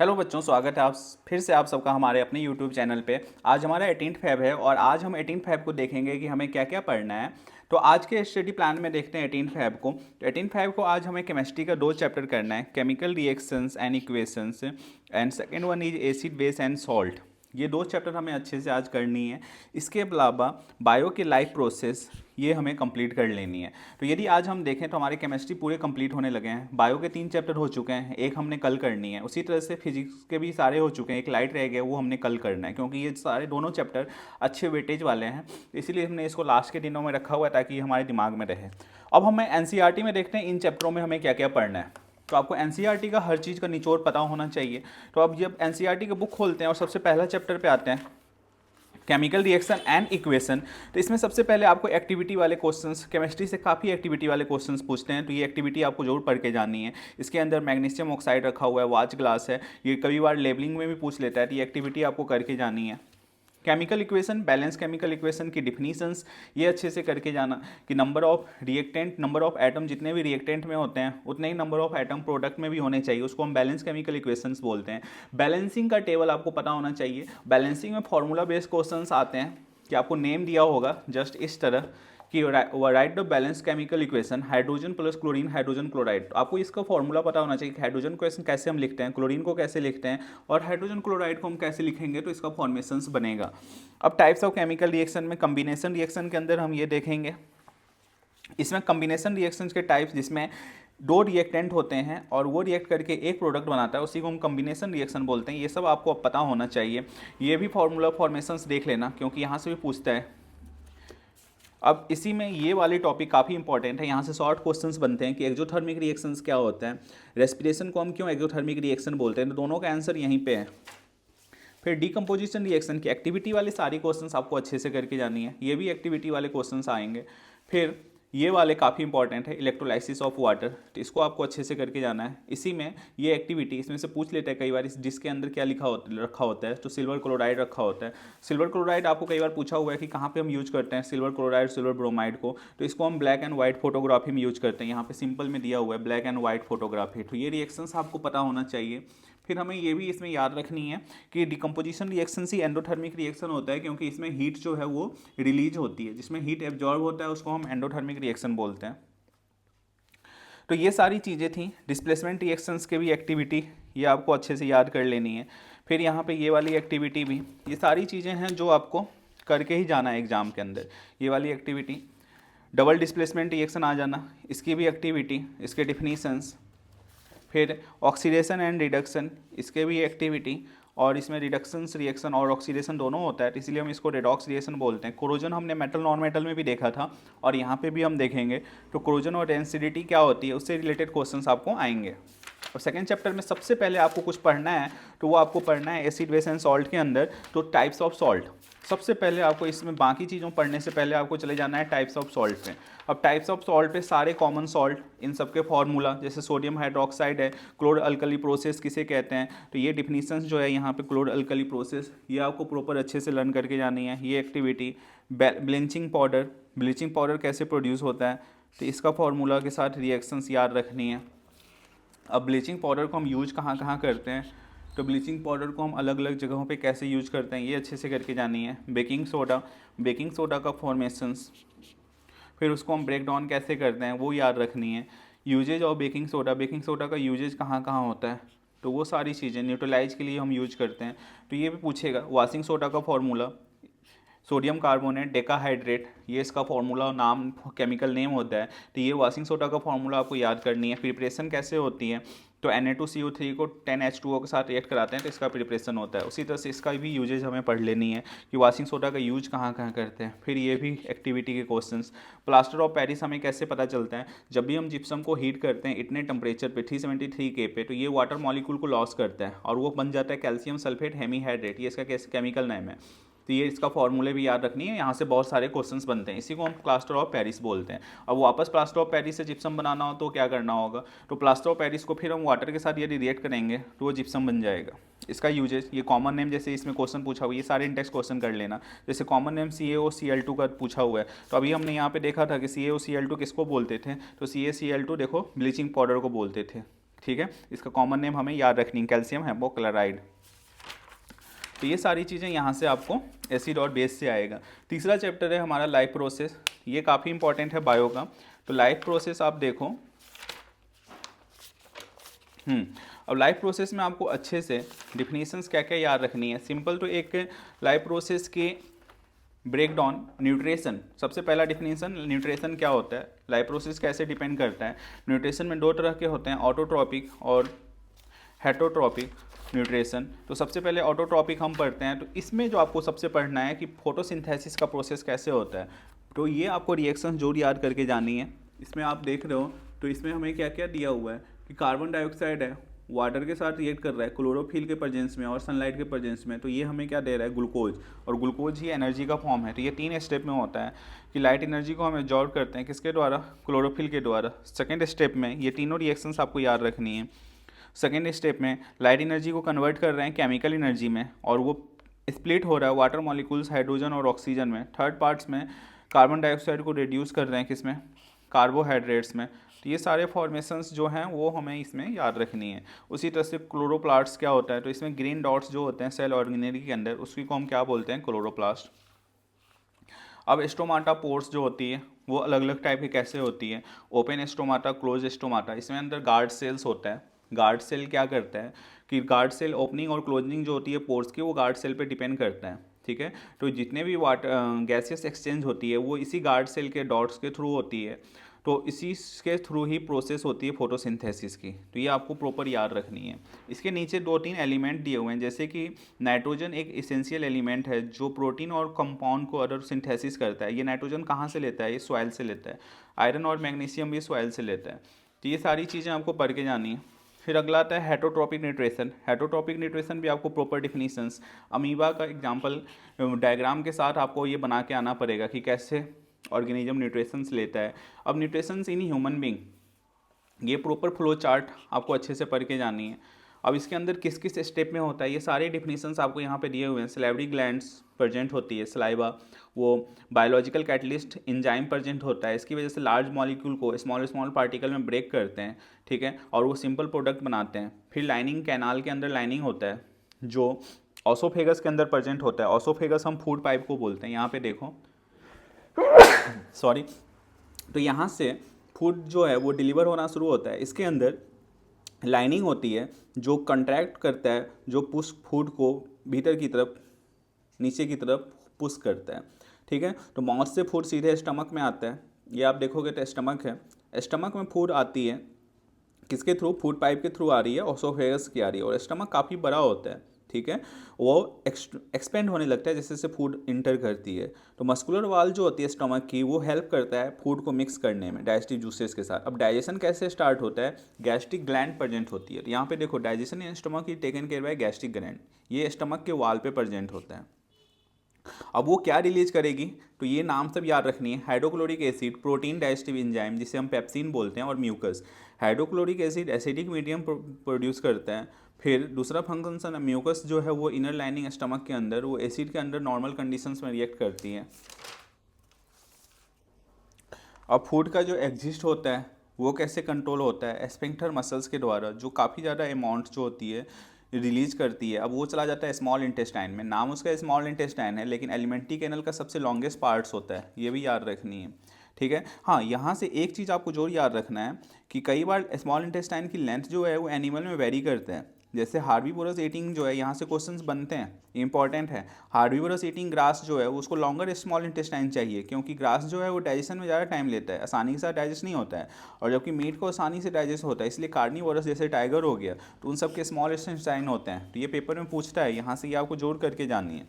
Hello बच्चों, स्वागत है फिर से आप सबका हमारे अपने यूट्यूब चैनल पे। आज हमारा 18 फेब है और आज हम 18 फेब को देखेंगे कि हमें क्या क्या पढ़ना है। तो आज के स्टडी प्लान में देखते हैं 18 फेब को। तो 18 फेब को आज हमें केमिस्ट्री का 2 चैप्टर करना है, chemical reactions and equations, and second one is acid base and salt. ये 2 चैप्टर हमें अच्छे से आज करनी है। इसके अलावा बायो के लाइफ प्रोसेस ये हमें कंप्लीट कर लेनी है। तो यदि आज हम देखें तो हमारे केमिस्ट्री पूरे कंप्लीट होने लगे हैं। बायो के 3 चैप्टर हो चुके हैं, एक हमने कल करनी है। उसी तरह से फिजिक्स के भी सारे हो चुके हैं, एक लाइट रह गया, वो हमने कल करना है, क्योंकि ये सारे दोनों चैप्टर अच्छे वेटेज वाले हैं। इसीलिए हमने इसको लास्ट के दिनों में रखा हुआ है ताकि हमारे दिमाग में रहे। अब हमें एनसीईआरटी में देखते हैं इन चैप्टरों में हमें क्या क्या पढ़ना है। तो आपको एनसीईआरटी का हर चीज़ का निचोड़ पता होना चाहिए। तो अब जब एनसीईआरटी का बुक खोलते हैं और सबसे पहला चैप्टर पे आते हैं, केमिकल रिएक्शन एंड इक्वेशन। तो इसमें सबसे पहले आपको एक्टिविटी वाले क्वेश्चंस, केमिस्ट्री से काफ़ी एक्टिविटी वाले क्वेश्चंस पूछते हैं, तो ये एक्टिविटी आपको जरूर पढ़ के जानी है। इसके अंदर मैग्नीशियम ऑक्साइड रखा हुआ है, वाच ग्लास है, ये कई बार लेबलिंग में भी पूछ लेता है, तो ये एक्टिविटी आपको करके जानी है। Chemical equation, balance chemical equation की डिफिनीशंस ये अच्छे से करके जाना कि number of reactant, number of atom जितने भी रिएक्टेंट में होते हैं उतने ही नंबर ऑफ एटम प्रोडक्ट में भी होने चाहिए, उसको हम बैलेंस केमिकल इक्वेशंस बोलते हैं। बैलेंसिंग का टेबल आपको पता होना चाहिए। बैलेंसिंग में फॉर्मूला बेस्ड क्वेश्चंस आते हैं कि आपको नेम दिया होगा जस्ट इस तरह कि right the balance chemical equation, hydrogen plus chlorine hydrogen chloride. तो आपको इसका फॉर्मूला पता होना चाहिए कि हाइड्रोजन क्वेश्चन कैसे हम लिखते हैं, क्लोरीन को कैसे लिखते हैं और हाइड्रोजन क्लोराइड को हम कैसे लिखेंगे, तो इसका फॉर्मेशंस बनेगा। अब टाइप्स ऑफ केमिकल रिएक्शन में कम्बिनेशन रिएक्शन के अंदर हम ये देखेंगे, इसमें कम्बिनेशन रिएक्शन के टाइप्स जिसमें 2 रिएक्टेंट होते हैं और वो रिएक्ट करके एक प्रोडक्ट बनाता है, उसी को हम कम्बिनेशन रिएक्शन बोलते हैं। ये सब आपको पता होना चाहिए। ये भी फॉर्मूला फॉर्मेशंस देख लेना, क्योंकि यहाँ से भी पूछता है। अब इसी में ये वाली टॉपिक काफ़ी इंपॉर्टेंट है, यहाँ से शॉर्ट क्वेश्चंस बनते हैं कि एक्सोथर्मिक रिएक्शंस क्या होता है, रेस्पिरेशन को हम क्यों एक्सोथर्मिक रिएक्शन बोलते हैं, तो दोनों का आंसर यहीं पे है। फिर डीकम्पोजिशन रिएक्शन की एक्टिविटी वाले सारी क्वेश्चंस आपको अच्छे से करके जानी है, ये भी एक्टिविटी वाले क्वेश्चंस आएंगे। फिर ये वाले काफ़ी इंपॉर्टेंट है, इलेक्ट्रोलाइसिस ऑफ वाटर, तो इसको आपको अच्छे से करके जाना है। इसी में ये एक्टिविटी, इसमें से पूछ लेते हैं कई बार इस जिसके अंदर क्या रखा होता है, तो सिल्वर क्लोराइड रखा होता है। सिल्वर क्लोराइड आपको कई बार पूछा हुआ है कि कहाँ पे हम यूज करते हैं सिल्वर क्लोराइड सिल्वर ब्रोमाइड को, तो इसको हम ब्लैक एंड व्हाइट फोटोग्राफी में यूज करते हैं। यहाँ पे सिंपल में दिया हुआ है ब्लैक एंड व्हाइट फोटोग्राफी। तो ये रिएक्शंस आपको पता होना चाहिए। फिर हमें ये भी इसमें याद रखनी है कि डिकम्पोजिशन रिएक्शन ही एंडोथर्मिक रिएक्शन होता है, क्योंकि इसमें हीट जो है वो रिलीज होती है, जिसमें हीट एब्जॉर्ब होता है उसको हम एंडोथर्मिक रिएक्शन बोलते हैं। तो ये सारी चीज़ें थी। डिस्प्लेसमेंट रिएक्शंस के भी एक्टिविटी ये आपको अच्छे से याद कर लेनी है। फिर यहाँ पे ये वाली एक्टिविटी भी, ये सारी चीज़ें हैं जो आपको करके ही जाना है एग्जाम के अंदर। ये वाली एक्टिविटी, डबल डिस्प्लेसमेंट रिएक्शन आ जाना, इसकी भी एक्टिविटी, इसके डिफिनीशंस। फिर ऑक्सीडेशन एंड रिडक्शन, इसके भी एक्टिविटी, और इसमें रिडक्शंस रिएक्शन और ऑक्सीडेशन दोनों होता है, तो इसलिए हम इसको रेडॉक्स रिएक्शन बोलते हैं। कोरोजन हमने मेटल नॉन मेटल में भी देखा था और यहाँ पे भी हम देखेंगे। तो कोरोजन और डेंसिटी क्या होती है, उससे रिलेटेड क्वेश्चंस आपको आएंगे। और सेकेंड चैप्टर में सबसे पहले आपको कुछ पढ़ना है, तो वो आपको पढ़ना है एसिड बेस एंड सॉल्ट के अंदर, तो टाइप्स ऑफ सॉल्ट। सबसे पहले आपको इसमें बाकी चीज़ों पढ़ने से पहले आपको चले जाना है टाइप्स ऑफ सॉल्ट पे। अब टाइप्स ऑफ सॉल्ट पे सारे कॉमन सॉल्ट, इन सब के फार्मूला, जैसे सोडियम हाइड्रोक्साइड है, क्लोर अल्कली प्रोसेस किसे कहते हैं, तो ये डिफिनीशंस जो है यहाँ पे क्लोर अल्कली प्रोसेस, ये आपको प्रॉपर अच्छे से लर्न करके जानी है। ये activity, bleaching powder, bleaching powder कैसे प्रोड्यूस होता है, तो इसका फार्मूला के साथ रिएक्शंस याद रखनी है। अब ब्लीचिंग पाउडर को हम यूज कहाँ कहाँ करते हैं, तो ब्लीचिंग पाउडर को हम अलग अलग जगहों पे कैसे यूज करते हैं, ये अच्छे से करके जानी है। बेकिंग सोडा का फॉर्मेशंस, फिर उसको हम ब्रेक डाउन कैसे करते हैं वो याद रखनी है। यूजेज ऑफ बेकिंग सोडा का यूजेज कहाँ कहाँ होता है, तो वो सारी चीज़ें न्यूट्रलाइज के लिए हम यूज करते हैं, तो ये भी पूछेगा। वॉशिंग सोडा का फॉर्मूला, सोडियम कार्बोनेट डेकाहाइड्रेट, ये इसका फॉर्मूला नाम केमिकल नेम होता है, तो ये वॉशिंग सोडा का फॉर्मूला आपको याद करनी है। प्रिपरेशन कैसे होती है, तो Na2CO3 को 10H2O के साथ रिएक्ट कराते हैं, तो इसका प्रिपरेशन होता है। उसी तरह से इसका भी यूजेज हमें पढ़ लेनी है कि वॉशिंग सोडा का यूज कहाँ कहाँ करते हैं। फिर ये भी एक्टिविटी के क्वेश्चंस। प्लास्टर ऑफ पेरिस हमें कैसे पता चलता है, जब भी हम जिप्सम को हीट करते हैं इतने टेम्परेचर पे 373 K पे, तो ये वाटर मॉलिक्यूल को लॉस करता है और वो बन जाता है कैल्शियम सल्फेट हेमीहाइड्रेट, ये इसका केमिकल नेम है। तो ये इसका फॉर्मूले भी याद रखनी है, यहाँ से बहुत सारे क्वेश्चंस बनते हैं, इसी को हम प्लास्टर ऑफ पेरिस बोलते हैं। अब वापस प्लास्टर ऑफ पेरिस से जिप्सम बनाना हो तो क्या करना होगा, तो प्लास्टर ऑफ पेरिस को फिर हम वाटर के साथ यदि रिएक्ट करेंगे तो वो जिप्सम बन जाएगा। इसका यूजेज, ये कॉमन नेम, जैसे इसमें क्वेश्चन पूछा हुआ, ये सारे इंडेक्स क्वेश्चन कर लेना। जैसे कॉमन नेम CaOCl2 का पूछा हुआ है, तो अभी हमने यहाँ पे देखा था कि CaOCl2 किसको बोलते थे, तो CaCl2 देखो ब्लीचिंग पाउडर को बोलते थे। ठीक है, इसका कॉमन नेम हमें याद रखनी है, कैल्शियम हाइपोक्लोराइड। तो ये सारी चीज़ें यहाँ से आपको एसिड और बेस से आएगा। तीसरा चैप्टर है हमारा लाइफ प्रोसेस, ये काफ़ी इंपॉर्टेंट है बायो का। तो लाइफ प्रोसेस आप देखो, अब लाइफ प्रोसेस में आपको अच्छे से डिफिनीशंस क्या क्या याद रखनी है। सिंपल तो एक लाइफ प्रोसेस की ब्रेक डाउन, न्यूट्रिशन, सबसे पहला डिफिनीशन न्यूट्रिशन क्या होता है, लाइफ प्रोसेस कैसे डिपेंड करता है। न्यूट्रिशन में दो तरह के होते हैं, ऑटोट्रॉपिक और हेटरोट्रॉपिक न्यूट्रिशन। तो सबसे पहले ऑटोट्रॉपिक हम पढ़ते हैं, तो इसमें जो आपको सबसे पढ़ना है कि फोटोसिंथेसिस का प्रोसेस कैसे होता है। तो ये आपको रिएक्शन जोड़ याद करके जानी है। इसमें आप देख रहे हो तो इसमें हमें क्या क्या दिया हुआ है कि कार्बन डाइऑक्साइड है, वाटर के साथ रिएक्ट कर रहा है क्लोरोफिल के प्रेजेंस में और सनलाइट के प्रेजेंस में, तो ये हमें क्या दे रहा है, ग्लूकोज, और ग्लूकोज ही एनर्जी का फॉर्म है। तो ये 3 स्टेप में होता है कि लाइट एनर्जी को हम एब्जॉर्ब करते हैं किसके द्वारा, क्लोरोफिल के द्वारा। सेकेंड स्टेप में ये तीनों रिएक्शंस आपको याद रखनी है। सेकेंड स्टेप में लाइट एनर्जी को कन्वर्ट कर रहे हैं केमिकल एनर्जी में और वो स्प्लिट हो रहा है वाटर मॉलिक्यूल्स, हाइड्रोजन और ऑक्सीजन में। थर्ड पार्ट्स में कार्बन डाइऑक्साइड को रिड्यूस कर रहे हैं किसमें, कार्बोहाइड्रेट्स में। तो ये सारे फॉर्मेशंस जो हैं वो हमें इसमें याद रखनी है। उसी तरह से क्लोरोप्लास्ट क्या होता है, तो इसमें ग्रीन डॉट्स जो होते हैं सेल ऑर्गेनेली के अंदर, उसकी को हम क्या बोलते हैं, क्लोरोप्लास्ट। अब स्टोमाटा पोर्स जो होती है वो अलग अलग टाइप की कैसे होती है, ओपन स्टोमाटा, क्लोज स्टोमाटा। इसमें अंदर गार्ड सेल्स होता है। गार्ड सेल क्या करता है कि गार्ड सेल ओपनिंग और क्लोजिंग जो होती है पोर्स की, वो गार्ड सेल पे डिपेंड करता है, ठीक है। तो जितने भी वाटर गैसियस एक्सचेंज होती है वो इसी गार्ड सेल के डॉट्स के थ्रू होती है। तो इसी के थ्रू ही प्रोसेस होती है फोटोसिंथेसिस की। तो ये आपको प्रॉपर याद रखनी है। इसके नीचे 2-3 एलिमेंट दिए हुए हैं, जैसे कि नाइट्रोजन एक इसेंशियल एलिमेंट है जो प्रोटीन और कंपाउंड को अदर सिंथेसिस करता है। ये नाइट्रोजन कहाँ से लेता है, ये सॉइल से लेता है। आयरन और मैग्नीशियम भी सॉइल से लेता है। तो ये सारी चीज़ें आपको पढ़ के जानी है। फिर अगला आता है हेटरोट्रॉपिक न्यूट्रिशन। हेटरोट्रॉपिक न्यूट्रिशन भी आपको प्रॉपर डिफिनीशंस, अमीबा का एग्जांपल डायग्राम के साथ आपको ये बना के आना पड़ेगा कि कैसे ऑर्गेनिज्म न्यूट्रिशंस लेता है। अब न्यूट्रिशंस इन ह्यूमन बींग, ये प्रॉपर फ्लो चार्ट आपको अच्छे से पढ़ के जानी है। अब इसके अंदर किस किस स्टेप में होता है ये सारे डिफिनीशंस आपको यहाँ पे दिए हुए हैं। सलाइवरी ग्लैंड्स प्रेजेंट होती है, सलाइवा, वो बायोलॉजिकल कैटलिस्ट एंजाइम प्रेजेंट होता है, इसकी वजह से लार्ज मॉलिक्यूल को स्मॉल स्मॉल पार्टिकल में ब्रेक करते हैं, ठीक है, और वो सिंपल प्रोडक्ट बनाते हैं। फिर लाइनिंग, कैनाल के अंदर लाइनिंग होता है जो ऑसोफेगस के अंदर प्रेजेंट होता है। ऑसोफेगस हम फूड पाइप को बोलते हैं। यहाँ पे देखो सॉरी, तो यहाँ से फूड जो है वो डिलीवर होना शुरू होता है। इसके अंदर लाइनिंग होती है जो कंट्रैक्ट करता है, जो पुश फूड को भीतर की तरफ, नीचे की तरफ पुश करता है, ठीक है। तो माउथ से फूड सीधे स्टमक में आता है। ये आप देखोगे तो स्टमक है, स्टमक में फूड आती है किसके थ्रू, फूड पाइप के थ्रू आ रही है, ऑसोफेगस की आ रही है। और स्टमक काफ़ी बड़ा होता है, ठीक है, वो एक्सपेंड होने लगता है जैसे जैसे फूड इंटर करती है। तो मस्कुलर वाल जो होती है स्टमक की, वो हेल्प करता है फूड को मिक्स करने में डाइजेस्टिव जूसेस के साथ। अब डाइजेशन कैसे स्टार्ट होता है, गैस्ट्रिक ग्लैंड प्रेजेंट होती है। तो यहाँ पे देखो डाइजेशन इन स्टमक की taken care by gastric gland, ये स्टमक के वाल पे प्रेजेंट होता है। अब वो क्या रिलीज करेगी, तो ये नाम सब याद रखनी है। Hydrochloric acid, protein digestive enzyme जिसे हम पेप्सिन बोलते हैं, और mucus. Hydrochloric acid acidic medium produce करता है। फिर दूसरा फंक्शन म्यूकस जो है वो इनर लाइनिंग स्टमक के अंदर, वो एसिड के अंदर नॉर्मल कंडीशंस में रिएक्ट करती है। अब फूड का जो एग्जिस्ट होता है वो कैसे कंट्रोल होता है, स्फिंक्टर मसल्स के द्वारा, जो काफ़ी ज़्यादा अमाउंट जो होती है रिलीज करती है। अब वो चला जाता है स्मॉल इंटेस्टाइन में, नाम उसका स्मॉल इंटेस्टाइन है, लेकिन एलिमेंट्री कैनल का सबसे लॉन्गेस्ट पार्ट्स होता है, ये भी याद रखनी है, ठीक है। हाँ, यहाँ से एक चीज़ आपको जो याद रखना है कि कई बार स्मॉल इंटेस्टाइन की लेंथ जो है वो एनिमल में वेरी करता है। जैसे हार्बीवोरस ईटिंग जो है, यहाँ से क्वेश्चंस बनते हैं, इंपॉर्टेंट है। हार्बीवोरस ईटिंग ग्रास जो है उसको लॉन्गर स्मॉल इंटेस्टाइन चाहिए, क्योंकि ग्रास जो है वो डाइजेशन में ज़्यादा टाइम लेता है, आसानी के साथ डाइजेस्ट नहीं होता है, और जबकि मीट को आसानी से डाइजेस्ट होता है। इसलिए कार्निवोरस जैसे टाइगर हो गया तो उन सब के स्मॉल इंटेस्टाइन होते हैं। तो ये पेपर में पूछता है, यहाँ से ये आपको जोड़ करके जाननी है।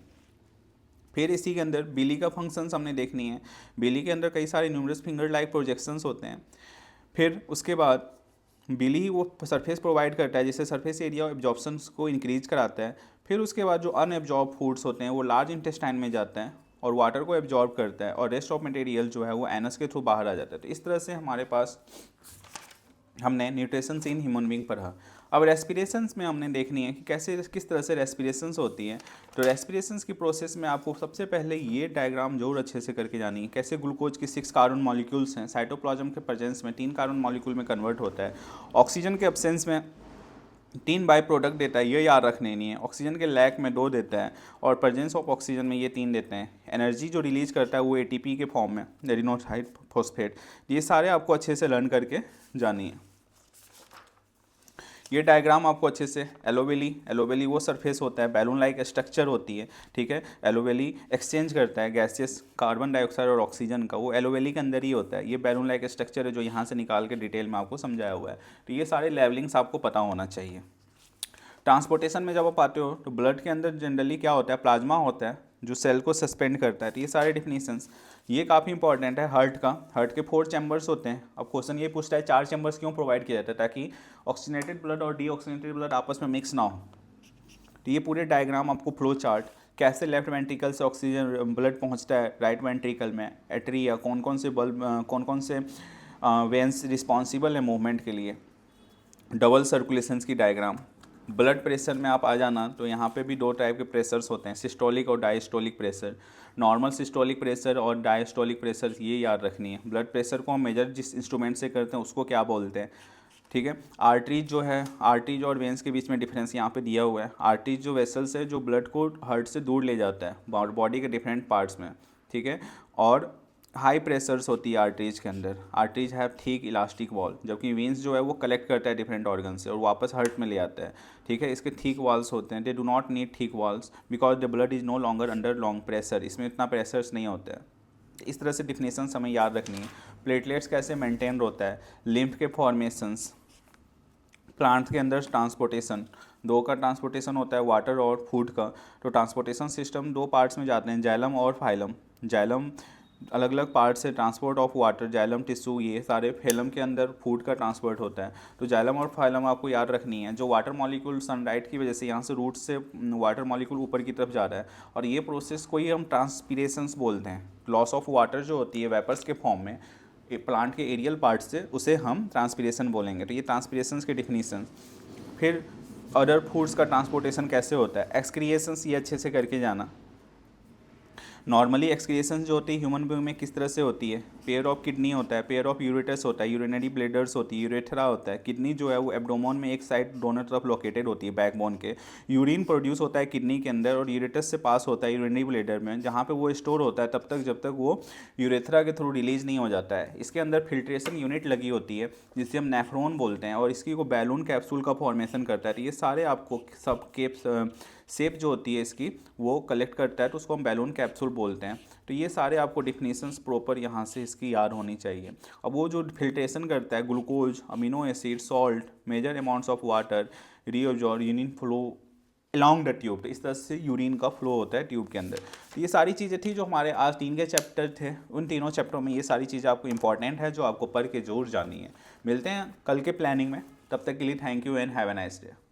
फिर इसी के अंदर बिली का फंक्शंस हमने देखनी है। बिली के अंदर कई सारे न्यूमरस फिंगर लाइक प्रोजेक्शंस होते हैं। फिर उसके बाद बिली ही वो सरफेस प्रोवाइड करता है, जिससे सरफेस एरिया एब्जॉर्प्शन को इंक्रीज कराता है। फिर उसके बाद जो अनएब्जॉर्ब फूड्स होते हैं वो लार्ज इंटेस्टाइन में जाते हैं और वाटर को एब्जॉर्ब करता है, और रेस्ट ऑफ मटेरियल जो है वो एनस के थ्रू बाहर आ जाता है। तो इस तरह से हमारे पास हमने न्यूट्रिशन इन ह्यूमन बींग पढ़ा। अब रेस्पिरेशंस में हमने देखनी है कि कैसे किस तरह से रेस्पिरेशंस होती हैं। तो रेस्पिरेशंस की प्रोसेस में आपको सबसे पहले ये डायग्राम जरूर अच्छे से करके जानी है। कैसे ग्लूकोज की 6 कार्बन मॉलिक्यूल्स हैं, साइटोप्लाज्म के प्रेजेंस में 3 कार्बन मॉलिक्यूल में कन्वर्ट होता है, ऑक्सीजन के एब्सेंस में 3 बाई प्रोडक्ट देता है, ये याद रखने नहीं है, ऑक्सीजन के लैक में 2 देता है, और प्रेजेंस ऑफ ऑक्सीजन में ये 3 देते हैं। एनर्जी जो रिलीज करता है वो एटीपी के फॉर्म में, एडिनोसाइन फॉस्फेट। ये सारे आपको अच्छे से लर्न करके जानी है। ये डायग्राम आपको अच्छे से एलोवेली वो सरफेस होता है, बैलून लाइक स्ट्रक्चर होती है, ठीक है। एलोवेली एक्सचेंज करता है गैसेस कार्बन डाइऑक्साइड और ऑक्सीजन का, वो एलोवेली के अंदर ही होता है। ये बैलून लाइक स्ट्रक्चर है जो यहाँ से निकाल के डिटेल में आपको समझाया हुआ है। तो ये सारे लेवलिंग्स आपको पता होना चाहिए। ट्रांसपोर्टेशन में जब आप आते हो तो ब्लड के अंदर जनरली क्या होता है, प्लाज्मा होता है जो सेल को सस्पेंड करता है। तो ये सारे डिफिनीशंस ये काफ़ी इंपॉर्टेंट है। हार्ट के 4 चैम्बर्स होते हैं। अब क्वेश्चन ये पूछता है 4 चैम्बर्स क्यों प्रोवाइड किया जाता है, ताकि ऑक्सीजनेटेड ब्लड और डीऑक्सीजनेटेड ब्लड आपस में मिक्स ना हो। तो ये पूरे डायग्राम आपको फ्लो चार्ट, कैसे लेफ्ट वेंट्रिकल से ऑक्सीजन ब्लड पहुंचता है राइट वेंट्रिकल में, एट्रिया, कौन कौन से वेंस रिस्पॉन्सिबल है मूवमेंट के लिए, डबल सर्कुलेशंस की डायग्राम। ब्लड प्रेशर में आप आ जाना तो यहाँ पे भी 2 टाइप के प्रेशर्स होते हैं, सिस्टोलिक और diastolic pressure. Normal systolic pressure और डायस्टोलिक प्रेशर ये याद रखनी है। ब्लड प्रेशर को हम मेजर जिस इंस्ट्रूमेंट से करते हैं उसको क्या बोलते हैं, ठीक है। आर्टरीज और वेंस के बीच में डिफरेंस यहाँ पे दिया हुआ है। आर्टरीज जो वेसल्स है जो ब्लड को हार्ट से दूर ले जाता है बॉडी के डिफरेंट पार्ट्स में, ठीक है। और हाई प्रेशर्स होती है आर्टरीज के अंदर। Arteries have thick elastic wall, जबकि वेंस जो है वो कलेक्ट करता है डिफरेंट ऑर्गन से और वापस हार्ट में ले आता है, ठीक है। इसके थिक वॉल्स होते हैं। They do not need thick walls because the blood is no longer under long pressure. इसमें इतना प्रेशर्स नहीं होता है। इस तरह से डिफिनेशन हमें याद रखनी है। प्लेटलेट्स कैसे मेंटेन होता है, लिम्फ के फॉर्मेशंस, प्लांट्स के अंदर ट्रांसपोर्टेशन, 2 का ट्रांसपोर्टेशन होता है, वाटर और फूड का। तो ट्रांसपोर्टेशन सिस्टम 2 पार्ट्स में जाते हैं, जाइलम और फाइलम। जाइलम अलग अलग पार्ट से transport of water, xylem tissue, ये सारे। फेलम के अंदर फूड का ट्रांसपोर्ट होता है। तो जाइलम और फाइलम आपको याद रखनी है। जो वाटर मॉलिक्यूल सनलाइट की वजह से यहाँ से रूट से वाटर मॉलिक्यूल ऊपर की तरफ जा रहा है, और ये प्रोसेस को ही हम ट्रांसपीरेशंस बोलते हैं। लॉस ऑफ वाटर जो होती है वेपर्स के फॉर्म में प्लांट के एरियल पार्ट से, उसे हम ट्रांसपीरेशन बोलेंगे। तो ये ट्रांसपीरेशंस के डिफिनीशन। फिर अदर फूड्स का ट्रांसपोर्टेशन कैसे होता है, एक्सक्रिएशंस, ये अच्छे से करके जाना। नॉर्मली एक्सक्रिएशंस जो होती है ह्यूमन बीइंग में किस तरह से होती है, पेयर ऑफ किडनी होता है, पेयर ऑफ यूरेटस होता है, यूरिनरी ब्लेडर्स होती है, यूरेथ्रा होता है। किडनी जो है वो एब्डोमेन में एक साइड दोनों तरफ लोकेटेड होती है बैकबोन के। यूरिन प्रोड्यूस होता है किडनी के अंदर और यूरेटस से पास होता है यूरिनरी ब्लेडर में, जहाँ पे वो स्टोर होता है तब तक जब तक वो यूरेथ्रा के थ्रू रिलीज नहीं हो जाता है। इसके अंदर फिल्ट्रेशन यूनिट लगी होती है जिसे हम नेफ्रॉन बोलते हैं, और इसकी को बैलून कैप्सूल का फॉर्मेशन करता है। तो ये सारे आपको सब के शेप जो होती है इसकी वो कलेक्ट करता है, तो उसको हम बैलून कैप्सूल बोलते हैं। तो ये सारे आपको डिफिनीशंस प्रॉपर यहाँ से इसकी याद होनी चाहिए। अब वो जो फिल्ट्रेशन करता है glucose, amino acid, salt, major amounts of water, reabsorb, urine flow along the tube. तो इस तरह से यूरिन का फ्लो होता है ट्यूब के अंदर। तो ये सारी चीज़ें थी जो हमारे आज 3 के चैप्टर थे। उन तीनों चैप्टरों में ये सारी चीज़ें आपको इंपॉर्टेंट है जो आपको पढ़ के जरूर जानी है। मिलते हैं कल के प्लानिंग में, तब तक के लिए thank you and have a nice day.